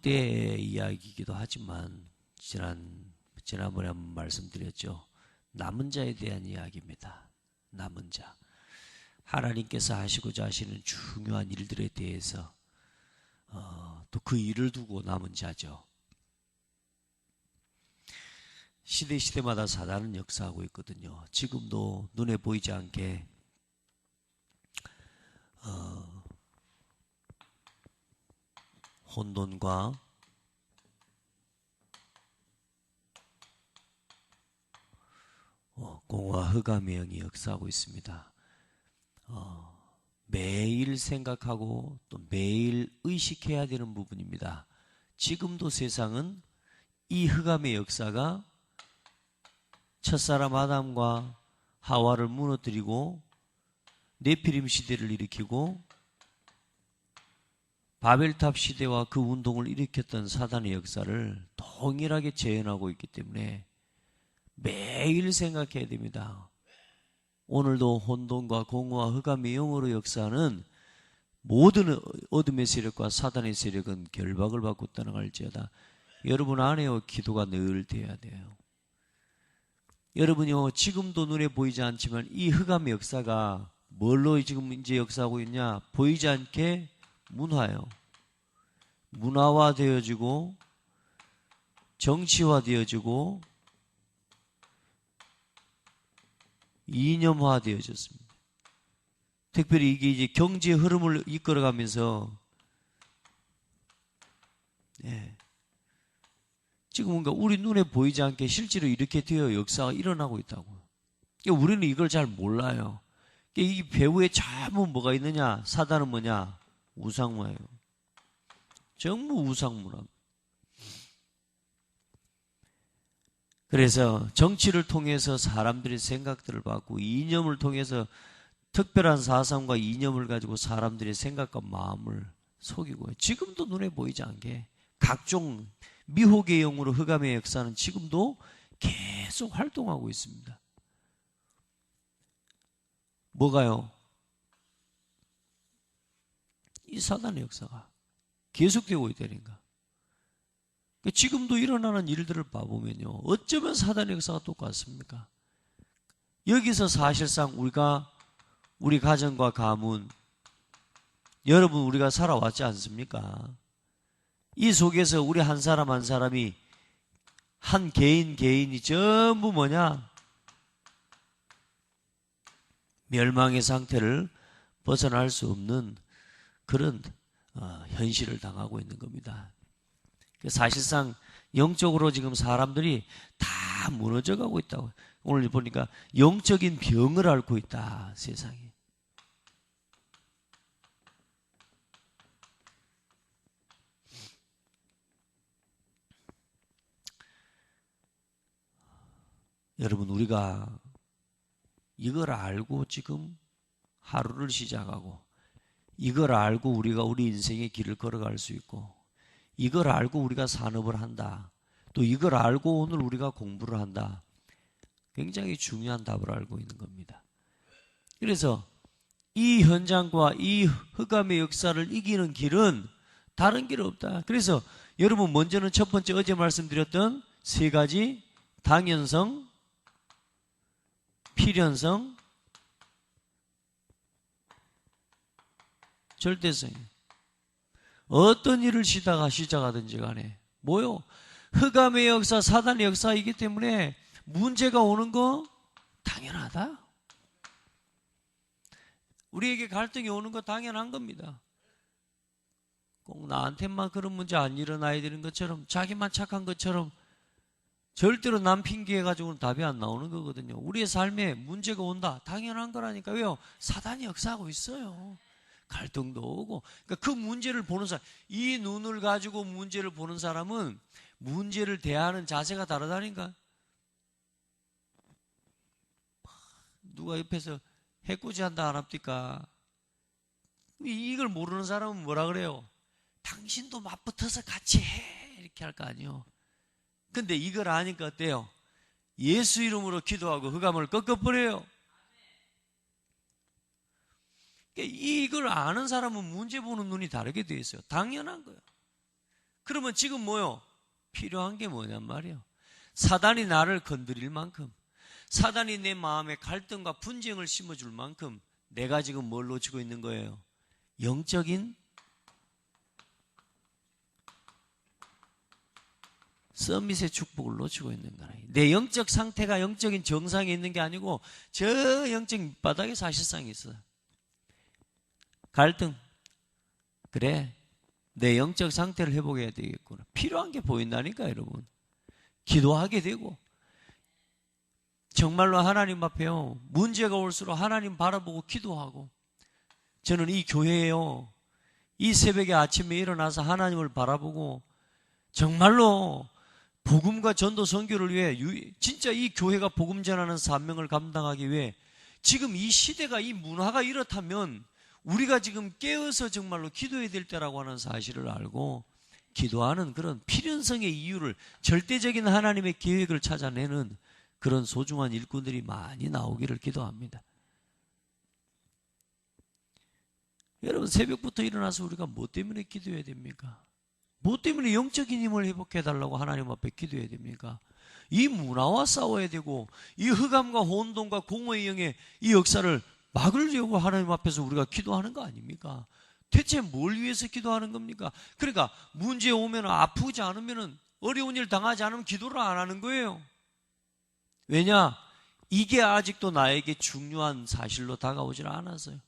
고대의 이야기이기도 하지만 지난번에 한번 말씀드렸죠. 남은 자에 대한 이야기입니다. 남은 자. 하나님께서 하시고자 하시는 중요한 일들에 대해서 또 그 일을 두고 남은 자죠. 시대마다 사단은 역사하고 있거든요. 지금도 눈에 보이지 않게 혼돈과 공허와 흑암의 영이 역사하고 있습니다. 매일 생각하고 또 매일 의식해야 되는 부분입니다. 지금도 세상은 이 흑암의 역사가 첫사람 아담과 하와를 무너뜨리고 네피림 시대를 일으키고 바벨탑 시대와 그 운동을 일으켰던 사단의 역사를 동일하게 재현하고 있기 때문에 매일 생각해야 됩니다. 오늘도 혼돈과 공허와 흑암의 영으로 역사하는 모든 어둠의 세력과 사단의 세력은 결박을 받고 떠나갈지어다. 여러분 안에요 기도가 늘 돼야 돼요. 여러분이요 지금도 눈에 보이지 않지만 이 흑암의 역사가 뭘로 지금 이제 역사하고 있냐? 보이지 않게 문화요. 문화화되어지고 정치화되어지고 이념화되어졌습니다. 특별히 이게 이제 경제 흐름을 이끌어가면서 지금 뭔가 우리 눈에 보이지 않게 실제로 이렇게 되어 역사가 일어나고 있다고요. 그러니까 우리는 이걸 잘 몰라요. 그러니까 이 배후에 전부 뭐가 있느냐? 사단은 뭐냐? 우상문화예요. 전부 우상문화입니다. 그래서 정치를 통해서 사람들의 생각들을 바꾸고 이념을 통해서 특별한 사상과 이념을 가지고 사람들의 생각과 마음을 속이고요. 지금도 눈에 보이지 않게 각종 미혹의 영으로 흑암의 역사는 지금도 계속 활동하고 있습니다. 뭐가요? 이 사단의 역사가 계속되고 있다니까. 지금도 일어나는 일들을 봐보면요. 어쩌면 사단의 역사가 똑같습니까? 여기서 사실상 우리 가정과 가문, 여러분 우리가 살아왔지 않습니까? 이 속에서 우리 한 사람 한 사람이 한 개인이 전부 뭐냐? 멸망의 상태를 벗어날 수 없는 그런 현실을 당하고 있는 겁니다. 사실상 영적으로 지금 사람들이 다 무너져가고 있다고. 오늘 보니까 영적인 병을 앓고 있다, 세상이. 여러분, 우리가 이걸 알고 지금 하루를 시작하고, 이걸 알고 우리가 우리 인생의 길을 걸어갈 수 있고, 이걸 알고 우리가 산업을 한다. 또 이걸 알고 오늘 우리가 공부를 한다. 굉장히 중요한 답을 알고 있는 겁니다. 그래서 이 현장과 이 흑암의 역사를 이기는 길은 다른 길 없다. 그래서 여러분 먼저는 첫 번째 어제 말씀드렸던 세 가지 당연성, 필연성, 절대성이에요. 어떤 일을 시작하든지 간에 뭐요? 흑암의 역사, 사단의 역사이기 때문에 문제가 오는 거 당연하다. 우리에게 갈등이 오는 거 당연한 겁니다. 꼭 나한테만 그런 문제 안 일어나야 되는 것처럼 자기만 착한 것처럼 절대로 남 핑계해가지고는 답이 안 나오는 거거든요. 우리의 삶에 문제가 온다. 당연한 거라니까. 왜요? 사단이 역사하고 있어요. 갈등도 오고. 그러니까 그 문제를 보는 사람, 이 눈을 가지고 문제를 보는 사람은 문제를 대하는 자세가 다르다니까. 누가 옆에서 해코지 한다 안 합니까? 이걸 모르는 사람은 뭐라 그래요? 당신도 맞붙어서 같이 해. 이렇게 할 거 아니에요. 근데 이걸 아니까 어때요? 예수 이름으로 기도하고 흑암을 꺾어버려요. 이걸 아는 사람은 문제 보는 눈이 다르게 되어 있어요. 당연한 거예요. 그러면 지금 뭐요? 필요한 게 뭐냔 말이에요. 사단이 나를 건드릴 만큼, 사단이 내 마음에 갈등과 분쟁을 심어줄 만큼 내가 지금 뭘 놓치고 있는 거예요? 영적인 서밋의 축복을 놓치고 있는 거라. 내 영적 상태가 영적인 정상에 있는 게 아니고 저 영적 밑바닥에 사실상 있어요. 갈등. 그래, 내 영적 상태를 회복해야 되겠구나. 필요한 게 보인다니까 여러분. 기도하게 되고 정말로 하나님 앞에요, 문제가 올수록 하나님 바라보고 기도하고. 저는 이 교회에요, 이 새벽에 아침에 일어나서 하나님을 바라보고 정말로 복음과 전도 선교를 위해 진짜 이 교회가 복음 전하는 사명을 감당하기 위해 지금 이 시대가, 이 문화가 이렇다면 우리가 지금 깨어서 정말로 기도해야 될 때라고 하는 사실을 알고 기도하는 그런 필연성의 이유를, 절대적인 하나님의 계획을 찾아내는 그런 소중한 일꾼들이 많이 나오기를 기도합니다. 여러분, 새벽부터 일어나서 우리가 뭐 때문에 기도해야 됩니까? 뭐 때문에 영적인 힘을 회복해달라고 하나님 앞에 기도해야 됩니까? 이 문화와 싸워야 되고 이 흑암과 혼돈과 공허의 영의 이 역사를 막으려고 하나님 앞에서 우리가 기도하는 거 아닙니까? 대체 뭘 위해서 기도하는 겁니까? 그러니까 문제 오면 아프지 않으면, 어려운 일 당하지 않으면 기도를 안 하는 거예요. 왜냐? 이게 아직도 나에게 중요한 사실로 다가오질 않아서요.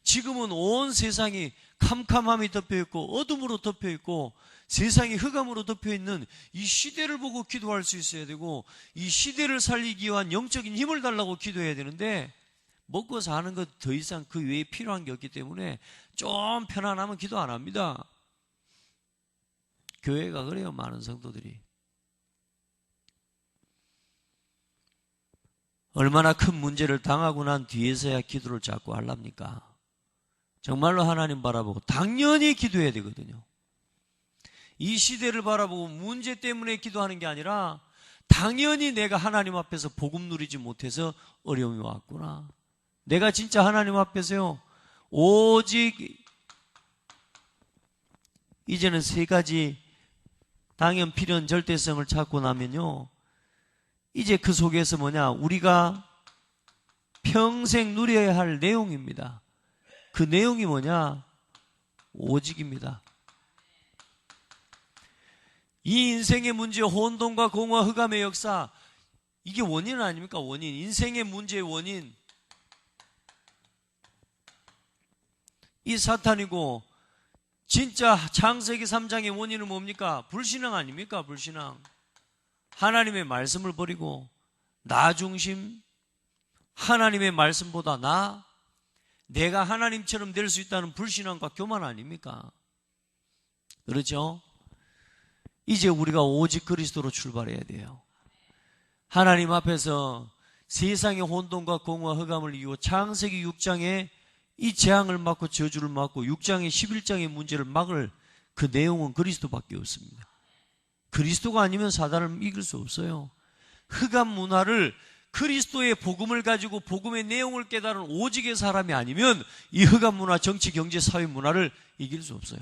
지금은 온 세상이 캄캄함이 덮여있고 어둠으로 덮여있고 세상이 흑암으로 덮여있는 이 시대를 보고 기도할 수 있어야 되고, 이 시대를 살리기 위한 영적인 힘을 달라고 기도해야 되는데, 먹고 사는 것 더 이상 그 외에 필요한 게 없기 때문에 좀 편안하면 기도 안 합니다. 교회가 그래요, 많은 성도들이. 얼마나 큰 문제를 당하고 난 뒤에서야 기도를 자꾸 하랍니까? 정말로 하나님 바라보고 당연히 기도해야 되거든요. 이 시대를 바라보고 문제 때문에 기도하는 게 아니라 당연히 내가 하나님 앞에서 복음 누리지 못해서 어려움이 왔구나. 내가 진짜 하나님 앞에서요, 오직 이제는 세 가지 당연, 필연, 절대성을 찾고 나면요, 이제 그 속에서 뭐냐, 우리가 평생 누려야 할 내용입니다. 그 내용이 뭐냐? 오직입니다. 이 인생의 문제, 혼돈과 공허, 흑암의 역사, 이게 원인 아닙니까? 원인. 인생의 문제의 원인. 이 사탄이고, 진짜 창세기 3장의 원인은 뭡니까? 불신앙 아닙니까? 불신앙. 하나님의 말씀을 버리고 나 중심, 하나님의 말씀보다 내가 하나님처럼 될 수 있다는 불신앙과 교만 아닙니까? 그렇죠? 이제 우리가 오직 그리스도로 출발해야 돼요. 하나님 앞에서 세상의 혼돈과 공허와 흑암을 이기고 창세기 6장에 이 재앙을 막고 저주를 막고 6장의 11장의 문제를 막을 그 내용은 그리스도밖에 없습니다. 그리스도가 아니면 사단을 이길 수 없어요. 흑암 문화를, 그리스도의 복음을 가지고 복음의 내용을 깨달은 오직의 사람이 아니면 이 흑암 문화, 정치, 경제, 사회 문화를 이길 수 없어요.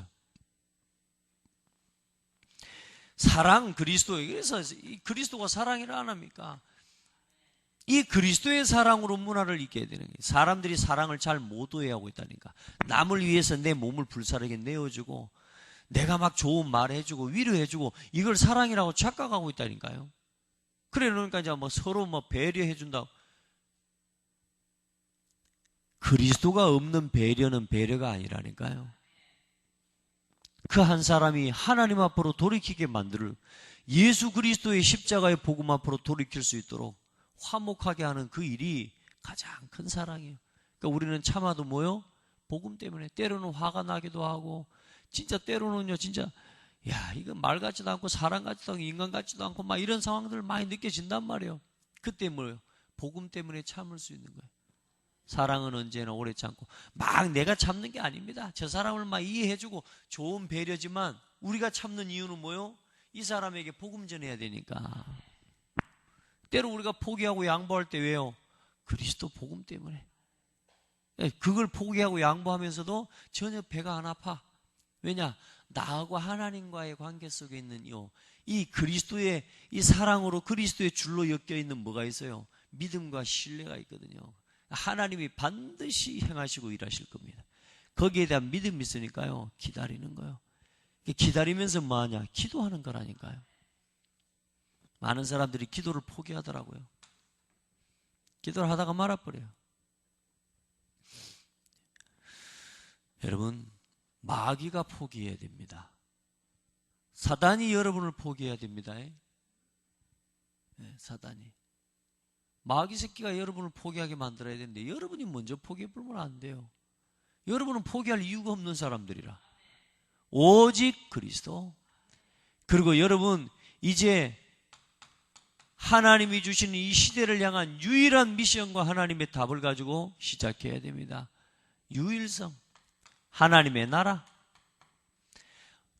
사랑, 그리스도. 그래서 이 그리스도가 사랑이라 안 합니까? 이 그리스도의 사랑으로 문화를 이겨야 되는 거예요. 사람들이 사랑을 잘 못 오해하고 있다니까. 남을 위해서 내 몸을 불사르게 내어주고 내가 막 좋은 말 해주고 위로해주고 이걸 사랑이라고 착각하고 있다니까요. 그래 놓으니까 이제 뭐 서로 뭐 배려해준다. 그리스도가 없는 배려는 배려가 아니라니까요. 그 한 사람이 하나님 앞으로 돌이키게 만들, 예수 그리스도의 십자가의 복음 앞으로 돌이킬 수 있도록 화목하게 하는 그 일이 가장 큰 사랑이에요. 그러니까 우리는 참아도 뭐요? 복음 때문에 때로는 화가 나기도 하고, 진짜 때로는요, 진짜 야, 이거 말 같지도 않고 사람 같지도 않고 인간 같지도 않고 막 이런 상황들을 많이 느껴진단 말이에요. 그때 뭐예요? 복음 때문에 참을 수 있는 거예요. 사랑은 언제나 오래 참고. 막 내가 참는 게 아닙니다. 저 사람을 막 이해해주고 좋은 배려지만 우리가 참는 이유는 뭐예요? 이 사람에게 복음 전해야 되니까. 때로 우리가 포기하고 양보할 때 왜요? 그리스도 복음 때문에. 그걸 포기하고 양보하면서도 전혀 배가 안 아파. 왜냐? 나하고 하나님과의 관계 속에 있는 이 그리스도의 이 사랑으로 그리스도의 줄로 엮여 있는 뭐가 있어요? 믿음과 신뢰가 있거든요. 하나님이 반드시 행하시고 일하실 겁니다. 거기에 대한 믿음이 있으니까요, 기다리는 거예요. 기다리면서 뭐하냐? 기도하는 거라니까요. 많은 사람들이 기도를 포기하더라고요. 기도를 하다가 말아버려요. 여러분, 마귀가 포기해야 됩니다. 사단이 여러분을 포기해야 됩니다. 네, 사단이. 마귀 새끼가 여러분을 포기하게 만들어야 되는데 여러분이 먼저 포기해보면 안 돼요. 여러분은 포기할 이유가 없는 사람들이라. 오직 그리스도. 그리고 여러분 이제 하나님이 주시는 이 시대를 향한 유일한 미션과 하나님의 답을 가지고 시작해야 됩니다. 유일성. 하나님의 나라.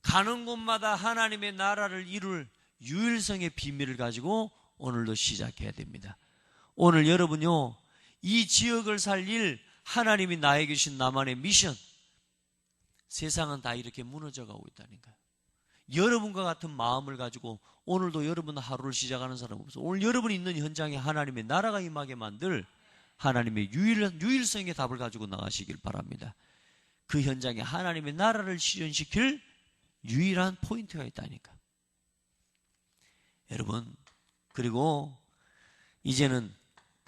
가는 곳마다 하나님의 나라를 이룰 유일성의 비밀을 가지고 오늘도 시작해야 됩니다. 오늘 여러분요, 이 지역을 살릴 하나님이 나에게 주신 나만의 미션. 세상은 다 이렇게 무너져 가고 있다니까요. 여러분과 같은 마음을 가지고 오늘도 여러분 하루를 시작하는 사람 없어. 오늘 여러분이 있는 현장에 하나님의 나라가 임하게 만들 하나님의 유일성의 답을 가지고 나가시길 바랍니다. 그 현장에 하나님의 나라를 실현시킬 유일한 포인트가 있다니까. 여러분, 그리고 이제는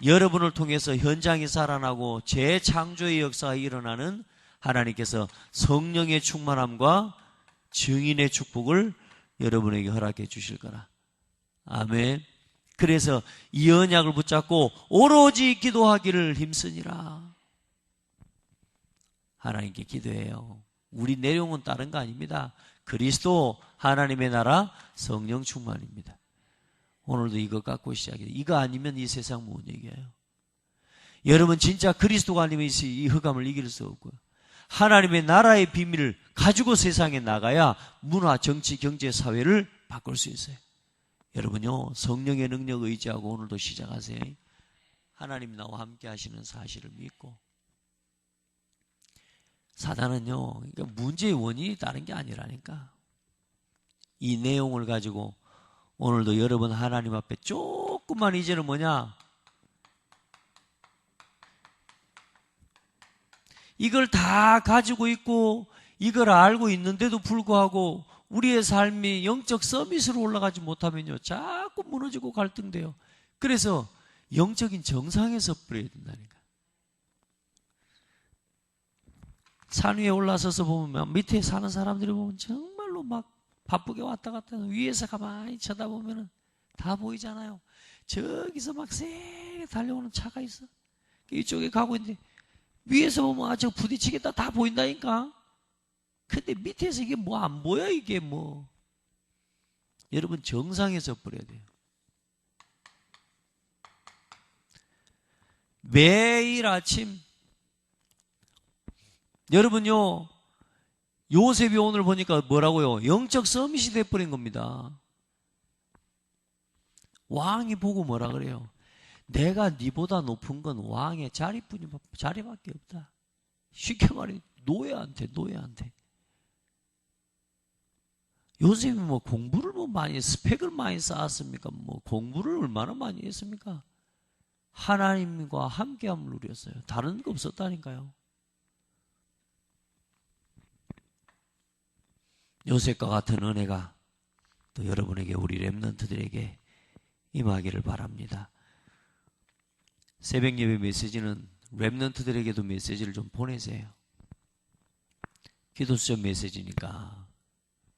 여러분을 통해서 현장이 살아나고 재창조의 역사가 일어나는 하나님께서 성령의 충만함과 증인의 축복을 여러분에게 허락해 주실 거라. 아멘. 그래서 이 언약을 붙잡고 오로지 기도하기를 힘쓰니라. 하나님께 기도해요. 우리 내용은 다른 거 아닙니다. 그리스도, 하나님의 나라, 성령 충만입니다. 오늘도 이거 갖고 시작해요. 이거 아니면 이 세상 못 이겨요. 여러분 진짜 그리스도가 아니면 이 흑암을 이길 수 없고요. 하나님의 나라의 비밀을 가지고 세상에 나가야 문화, 정치, 경제, 사회를 바꿀 수 있어요. 여러분요, 성령의 능력 의지하고 오늘도 시작하세요. 하나님 나와 함께 하시는 사실을 믿고. 사단은요, 그러니까 문제의 원인이 다른 게 아니라니까. 이 내용을 가지고 오늘도 여러분 하나님 앞에 조금만 이제는 뭐냐? 이걸 다 가지고 있고 이걸 알고 있는데도 불구하고 우리의 삶이 영적 서밋으로 올라가지 못하면요, 자꾸 무너지고 갈등돼요. 그래서 영적인 정상에 서버려야 된다니까. 산 위에 올라서서 보면 밑에 사는 사람들이 보면 정말로 막 바쁘게 왔다 갔다 해서 위에서 가만히 쳐다보면 다 보이잖아요. 저기서 막 세게 달려오는 차가 있어. 이쪽에 가고 있는데 위에서 보면 저 부딪히겠다 다 보인다니까. 근데 밑에서 이게 뭐 안 보여 이게 뭐. 여러분 정상에서 버려야 돼요. 매일 아침 여러분요, 요셉이 오늘 보니까 뭐라고요? 영적 서밋이 돼버린 겁니다. 왕이 보고 뭐라 그래요? 내가 네보다 높은 건 왕의 자리밖에 없다. 쉽게 말해 노예한테. 요셉이 뭐 공부를 뭐 많이 스펙을 많이 쌓았습니까? 뭐 공부를 얼마나 많이 했습니까? 하나님과 함께함을 누렸어요. 다른 거 없었다니까요. 요셉과 같은 은혜가 또 여러분에게, 우리 렘넌트들에게 임하기를 바랍니다. 새벽 예배 메시지는 렘넌트들에게도 메시지를 좀 보내세요. 기도 수첩 메시지니까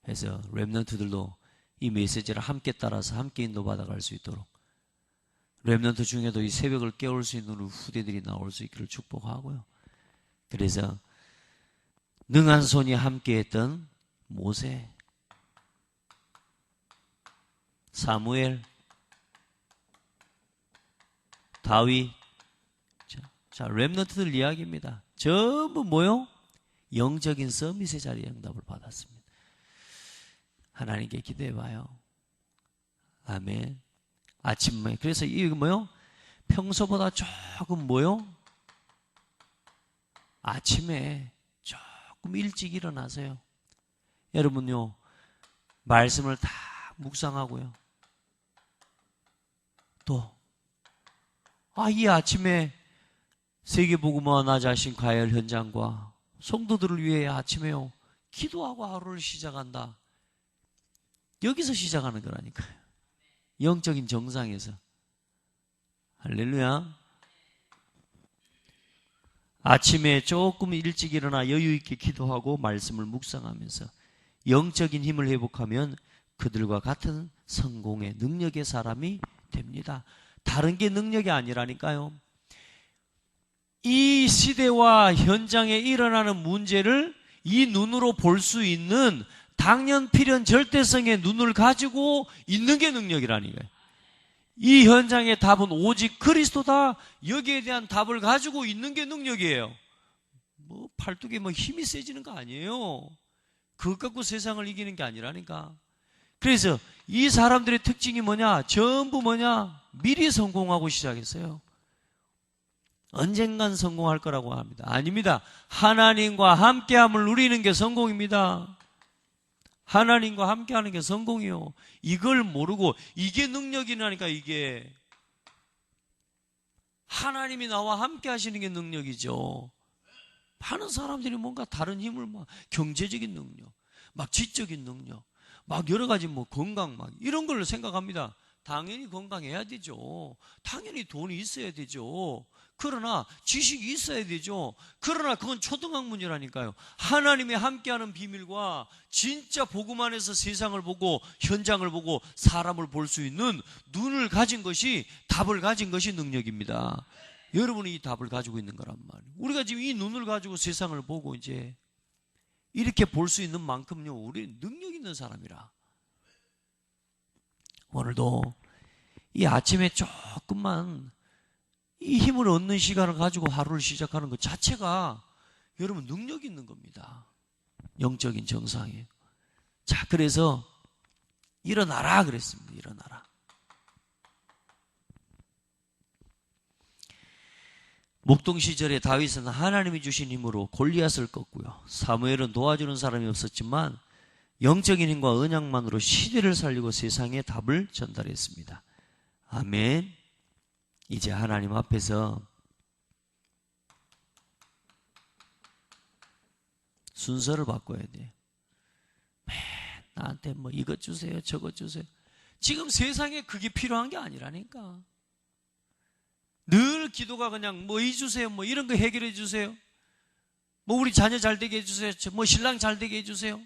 해서 렘넌트들도 이 메시지를 함께 따라서 함께 인도받아 갈 수 있도록, 렘넌트 중에도 이 새벽을 깨울 수 있는 후대들이 나올 수 있기를 축복하고요. 그래서 능한 손이 함께했던 모세, 사무엘, 다윗, 자 렘넌트들 이야기입니다. 전부 뭐요? 영적인 서밋의 자리에 응답을 받았습니다. 하나님께 기도해봐요. 아멘. 아침에 그래서 이게 뭐요? 평소보다 조금 뭐요? 아침에 조금 일찍 일어나세요. 여러분요, 말씀을 다 묵상하고요. 또, 이 아침에 세계복음화 나 자신 가열 현장과 성도들을 위해 아침에요, 기도하고 하루를 시작한다. 여기서 시작하는 거라니까요. 영적인 정상에서. 할렐루야. 아침에 조금 일찍 일어나 여유 있게 기도하고 말씀을 묵상하면서 영적인 힘을 회복하면 그들과 같은 성공의 능력의 사람이 됩니다. 다른 게 능력이 아니라니까요. 이 시대와 현장에 일어나는 문제를 이 눈으로 볼 수 있는 당연 필연 절대성의 눈을 가지고 있는 게 능력이라니까요. 이 현장의 답은 오직 그리스도다. 여기에 대한 답을 가지고 있는 게 능력이에요. 팔뚝에 힘이 세지는 거 아니에요. 그것 갖고 세상을 이기는 게 아니라니까. 그래서 이 사람들의 특징이 뭐냐? 전부 뭐냐? 미리 성공하고 시작했어요. 언젠간 성공할 거라고 합니다. 아닙니다. 하나님과 함께함을 누리는 게 성공입니다. 하나님과 함께하는 게 성공이요. 이걸 모르고 이게 능력이라니까. 이게 하나님이 나와 함께 하시는 게 능력이죠. 많은 사람들이 뭔가 다른 힘을 경제적인 능력, 지적인 능력, 여러 가지 건강 이런 걸 생각합니다. 당연히 건강해야 되죠. 당연히 돈이 있어야 되죠. 그러나 지식이 있어야 되죠. 그러나 그건 초등학문이라니까요. 하나님이 함께하는 비밀과 진짜 복음 안에서 세상을 보고 현장을 보고 사람을 볼 수 있는 눈을 가진 것이, 답을 가진 것이 능력입니다. 여러분이 이 답을 가지고 있는 거란 말이에요. 우리가 지금 이 눈을 가지고 세상을 보고 이제 이렇게 볼 수 있는 만큼요, 우리 능력 있는 사람이라. 오늘도 이 아침에 조금만 이 힘을 얻는 시간을 가지고 하루를 시작하는 것 자체가 여러분 능력 있는 겁니다. 영적인 정상이에요. 자, 그래서 일어나라 그랬습니다. 일어나라. 목동 시절에 다윗은 하나님이 주신 힘으로 골리앗을 꺾고요. 사무엘은 도와주는 사람이 없었지만 영적인 힘과 언약만으로 시대를 살리고 세상에 답을 전달했습니다. 아멘. 이제 하나님 앞에서 순서를 바꿔야 돼요. 나한테 이것 주세요, 저것 주세요. 지금 세상에 그게 필요한 게 아니라니까. 늘 기도가 그냥 이 주세요, 이런 거 해결해 주세요. 우리 자녀 잘 되게 해주세요. 신랑 잘 되게 해주세요.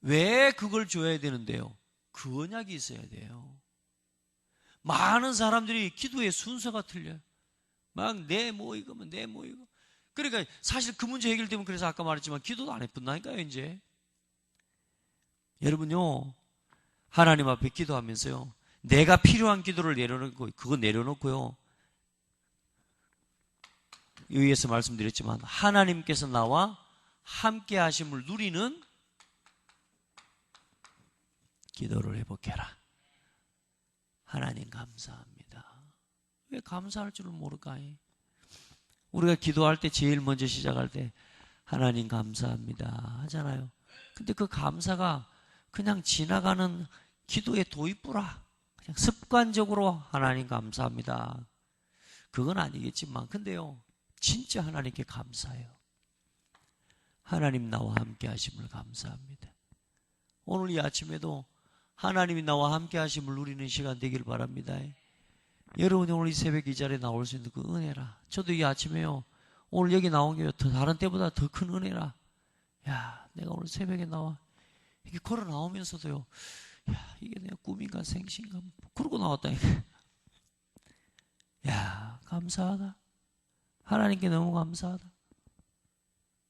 왜 그걸 줘야 되는데요? 그 언약이 있어야 돼요. 많은 사람들이 기도의 순서가 틀려요. 이거면 이거. 그러니까 사실 그 문제 해결되면, 그래서 아까 말했지만 기도도 안 해본다니까요, 이제. 여러분요, 하나님 앞에 기도하면서요, 내가 필요한 기도를 내려놓고, 그거 내려놓고요, 위에서 말씀드렸지만 하나님께서 나와 함께 하심을 누리는 기도를 회복해라. 하나님 감사합니다. 왜 감사할 줄을 모를까요? 우리가 기도할 때 제일 먼저 시작할 때 하나님 감사합니다 하잖아요. 근데 그 감사가 그냥 지나가는 기도의 도입부라, 그냥 습관적으로 하나님 감사합니다, 그건 아니겠지만, 근데요, 진짜 하나님께 감사해요. 하나님 나와 함께 하심을 감사합니다. 오늘 이 아침에도 하나님이 나와 함께 하심을 누리는 시간 되길 바랍니다. 여러분이 오늘 이 새벽 이 자리에 나올 수 있는 그 은혜라. 저도 이 아침에요, 오늘 여기 나온 게 더 다른 때보다 더 큰 은혜라. 야, 내가 오늘 새벽에 나와 이게 걸어 나오면서도요, 야, 이게 내가 꿈인가 생신가 그러고 나왔다. 야, 감사하다. 하나님께 너무 감사하다.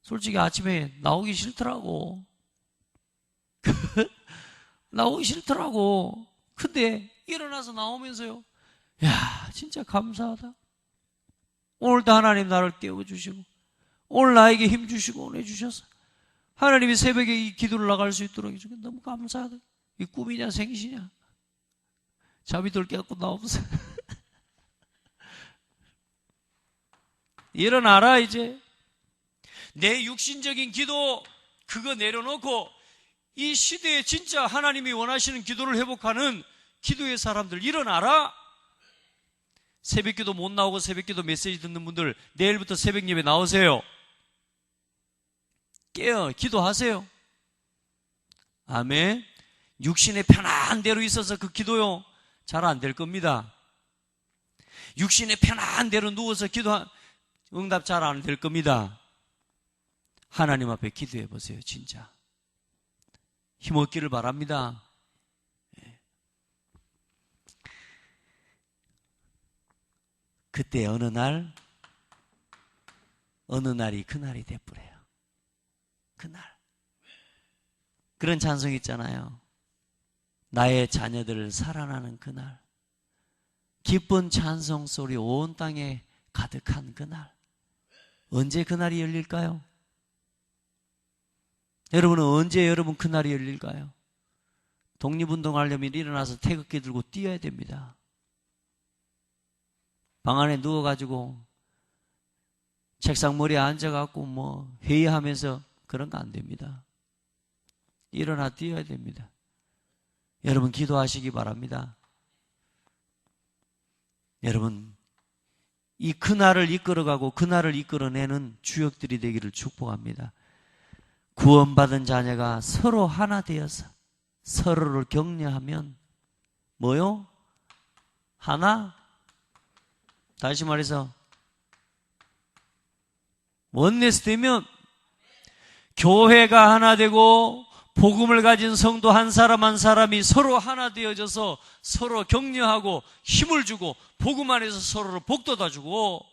솔직히 아침에 나오기 싫더라고. 나오기 싫더라고. 근데 일어나서 나오면서요, 야, 진짜 감사하다. 오늘도 하나님 나를 깨워주시고 오늘 나에게 힘 주시고 은혜 주셔서 하나님이 새벽에 이 기도를 나갈 수 있도록 해주고 너무 감사하다. 이 꿈이냐 생시냐 자비돌 깨갖고 나오면서 일어나라 이제. 내 육신적인 기도 그거 내려놓고 이 시대에 진짜 하나님이 원하시는 기도를 회복하는 기도의 사람들 일어나라. 새벽기도 못 나오고 새벽기도 메시지 듣는 분들 내일부터 새벽 예배 나오세요. 깨어 기도하세요. 아멘. 육신의 편한 대로 있어서 그 기도요 잘 안 될 겁니다. 육신의 편한 대로 누워서 응답 잘 안 될 겁니다. 하나님 앞에 기도해 보세요. 진짜 힘없기를 바랍니다. 그때 어느 날이 그날이 돼버려요. 그날. 그런 찬송 있잖아요. 나의 자녀들 살아나는 그날. 기쁜 찬송 소리 온 땅에 가득한 그날. 언제 그날이 열릴까요? 여러분은 언제 여러분 그날이 열릴까요? 독립운동하려면 일어나서 태극기 들고 뛰어야 됩니다. 방 안에 누워가지고 책상 머리에 앉아갖고 회의하면서 그런 거 안 됩니다. 일어나 뛰어야 됩니다. 여러분 기도하시기 바랍니다. 여러분 이 그날을 이끌어가고 그날을 이끌어내는 주역들이 되기를 축복합니다. 구원받은 자녀가 서로 하나 되어서 서로를 격려하면 뭐요? 하나? 다시 말해서 원네스 되면 교회가 하나 되고 복음을 가진 성도 한 사람 한 사람이 서로 하나 되어져서 서로 격려하고 힘을 주고 복음 안에서 서로를 복돋아 주고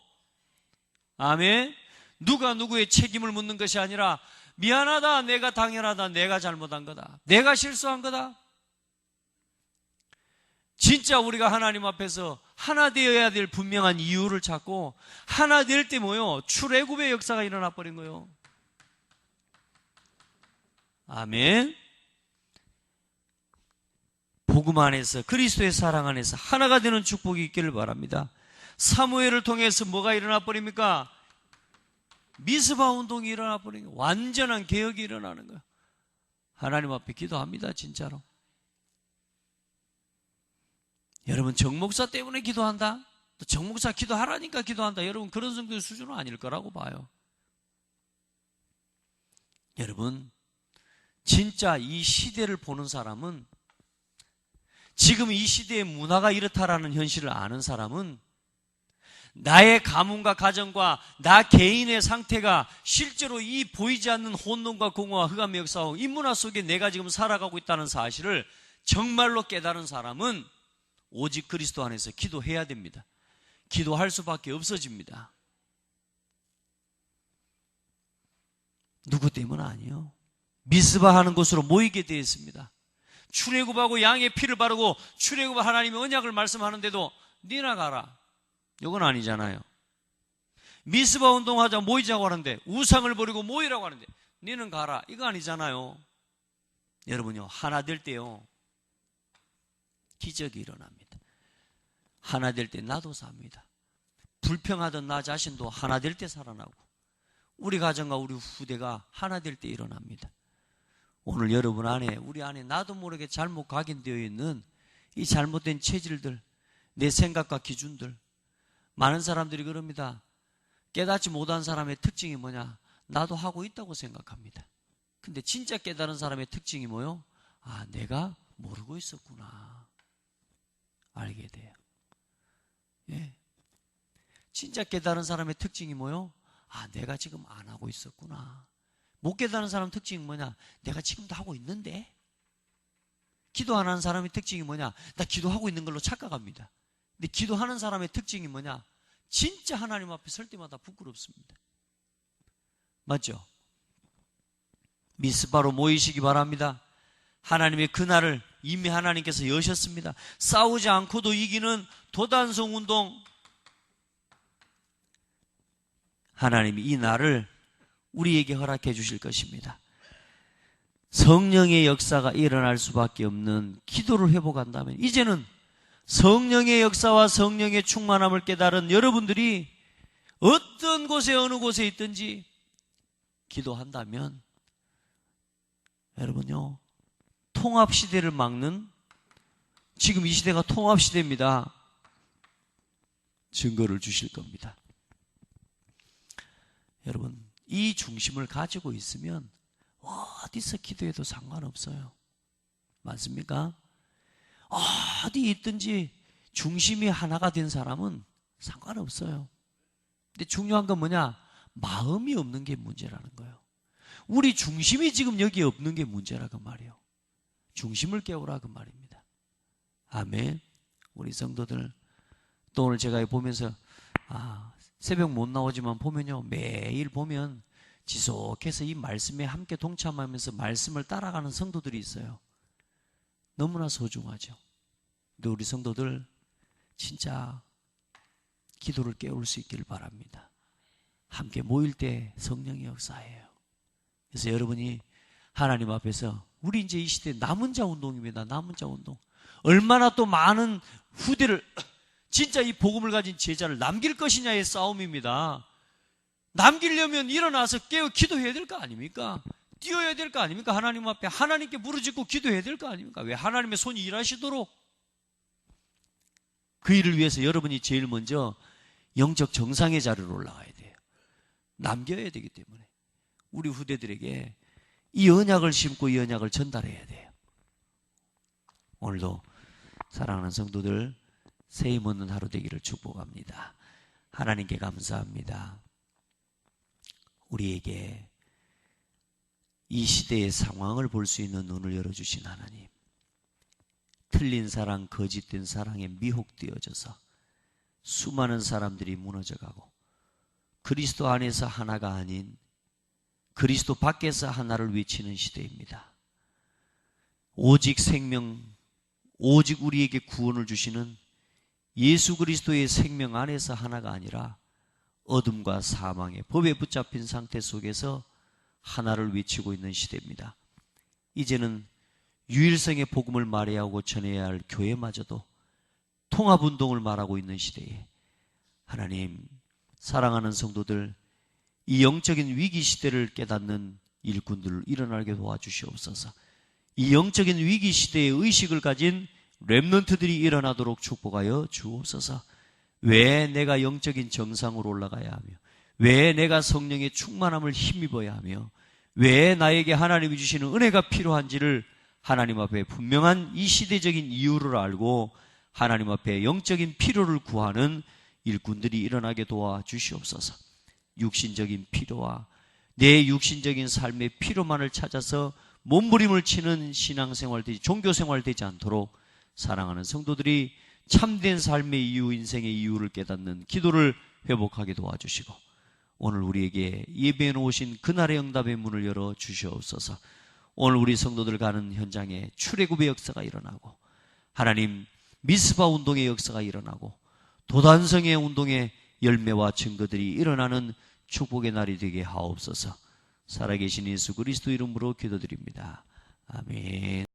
아멘. 누가 누구의 책임을 묻는 것이 아니라 미안하다, 내가 당연하다, 내가 잘못한 거다, 내가 실수한 거다. 진짜 우리가 하나님 앞에서 하나 되어야 될 분명한 이유를 찾고 하나 될 때 뭐요? 출애굽의 역사가 일어나 버린 거예요. 아멘. 복음 안에서 그리스도의 사랑 안에서 하나가 되는 축복이 있기를 바랍니다. 사무엘을 통해서 뭐가 일어나 버립니까? 미스바 운동이 일어나 버린 거예요. 완전한 개혁이 일어나는 거예요. 하나님 앞에 기도합니다. 진짜로. 여러분 정목사 때문에 기도한다? 또 정목사 기도하라니까 기도한다. 여러분 그런 정도의 수준은 아닐 거라고 봐요. 여러분 진짜 이 시대를 보는 사람은, 지금 이 시대의 문화가 이렇다라는 현실을 아는 사람은 나의 가문과 가정과 나 개인의 상태가 실제로 이 보이지 않는 혼돈과 공허와 흑암의 역사와 이 문화 속에 내가 지금 살아가고 있다는 사실을 정말로 깨달은 사람은 오직 그리스도 안에서 기도해야 됩니다. 기도할 수밖에 없어집니다. 누구 때문 아니요. 미스바 하는 곳으로 모이게 되어 있습니다. 출애굽하고 양의 피를 바르고 출애굽 하나님의 언약을 말씀하는데도 니나 가라, 이건 아니잖아요. 미스바 운동하자 모이자고 하는데, 우상을 버리고 모이라고 하는데 니는 가라, 이거 아니잖아요. 여러분요, 하나 될 때요 기적이 일어납니다. 하나 될 때 나도 삽니다. 불평하던 나 자신도 하나 될 때 살아나고 우리 가정과 우리 후대가 하나 될 때 일어납니다. 오늘 여러분 안에, 우리 안에 나도 모르게 잘못 각인되어 있는 이 잘못된 체질들, 내 생각과 기준들, 많은 사람들이 그럽니다. 깨닫지 못한 사람의 특징이 뭐냐? 나도 하고 있다고 생각합니다. 근데 진짜 깨달은 사람의 특징이 뭐요? 아, 내가 모르고 있었구나, 알게 돼요. 예. 진짜 깨달은 사람의 특징이 뭐요? 아, 내가 지금 안 하고 있었구나. 못 깨달은 사람 특징이 뭐냐? 내가 지금도 하고 있는데. 기도 안 하는 사람의 특징이 뭐냐? 나 기도하고 있는 걸로 착각합니다. 근데 기도하는 사람의 특징이 뭐냐? 진짜 하나님 앞에 설 때마다 부끄럽습니다. 맞죠? 미스바로 모이시기 바랍니다. 하나님의 그날을 이미 하나님께서 여셨습니다. 싸우지 않고도 이기는 도단성 운동, 하나님이 이 날을 우리에게 허락해 주실 것입니다. 성령의 역사가 일어날 수밖에 없는 기도를 회복한다면, 이제는 성령의 역사와 성령의 충만함을 깨달은 여러분들이 어떤 곳에 어느 곳에 있든지 기도한다면 여러분요, 통합시대를 막는, 지금 이 시대가 통합시대입니다. 증거를 주실 겁니다. 여러분, 이 중심을 가지고 있으면 어디서 기도해도 상관없어요. 맞습니까? 어디 있든지 중심이 하나가 된 사람은 상관없어요. 근데 중요한 건 뭐냐? 마음이 없는 게 문제라는 거예요. 우리 중심이 지금 여기에 없는 게 문제라 그 말이에요. 중심을 깨우라 그 말입니다. 아멘. 우리 성도들, 또 오늘 제가 보면서 새벽 못 나오지만 보면요, 매일 보면 지속해서 이 말씀에 함께 동참하면서 말씀을 따라가는 성도들이 있어요. 너무나 소중하죠. 근데 우리 성도들 진짜 기도를 깨울 수 있기를 바랍니다. 함께 모일 때 성령의 역사예요. 그래서 여러분이 하나님 앞에서, 우리 이제 이 시대 남은 자 운동입니다. 남은 자 운동. 얼마나 또 많은 후대를, 진짜 이 복음을 가진 제자를 남길 것이냐의 싸움입니다. 남기려면 일어나서 깨어 기도해야 될 거 아닙니까? 뛰어야 될 거 아닙니까? 하나님 앞에 하나님께 무릎짓고 기도해야 될 거 아닙니까? 왜 하나님의 손이 일하시도록? 그 일을 위해서 여러분이 제일 먼저 영적 정상의 자리로 올라가야 돼요. 남겨야 되기 때문에 우리 후대들에게 이 언약을 심고 이 언약을 전달해야 돼요. 오늘도 사랑하는 성도들, 새 힘 얻는 하루 되기를 축복합니다. 하나님께 감사합니다. 우리에게 이 시대의 상황을 볼 수 있는 눈을 열어주신 하나님, 틀린 사랑, 거짓된 사랑에 미혹되어져서 수많은 사람들이 무너져가고 그리스도 안에서 하나가 아닌 그리스도 밖에서 하나를 외치는 시대입니다. 오직 생명, 오직 우리에게 구원을 주시는 예수 그리스도의 생명 안에서 하나가 아니라 어둠과 사망의 법에 붙잡힌 상태 속에서 하나를 외치고 있는 시대입니다. 이제는 유일성의 복음을 말해야 하고 전해야 할 교회마저도 통합운동을 말하고 있는 시대에 하나님, 사랑하는 성도들, 이 영적인 위기 시대를 깨닫는 일꾼들을 일어나게 도와주시옵소서. 이 영적인 위기 시대의 의식을 가진 렘넌트들이 일어나도록 축복하여 주옵소서. 왜 내가 영적인 정상으로 올라가야 하며, 왜 내가 성령의 충만함을 힘입어야 하며, 왜 나에게 하나님이 주시는 은혜가 필요한지를 하나님 앞에 분명한 이 시대적인 이유를 알고 하나님 앞에 영적인 필요를 구하는 일꾼들이 일어나게 도와주시옵소서. 육신적인 필요와 내 육신적인 삶의 필요만을 찾아서 몸부림을 치는 신앙생활 되지, 종교생활 되지 않도록 사랑하는 성도들이 참된 삶의 이유, 인생의 이유를 깨닫는 기도를 회복하게 도와주시고, 오늘 우리에게 예배해 놓으신 그날의 응답의 문을 열어 주시옵소서. 오늘 우리 성도들 가는 현장에 출애굽의 역사가 일어나고, 하나님 미스바 운동의 역사가 일어나고, 도단성의 운동의 열매와 증거들이 일어나는 축복의 날이 되게 하옵소서. 살아계신 예수 그리스도 이름으로 기도드립니다. 아멘.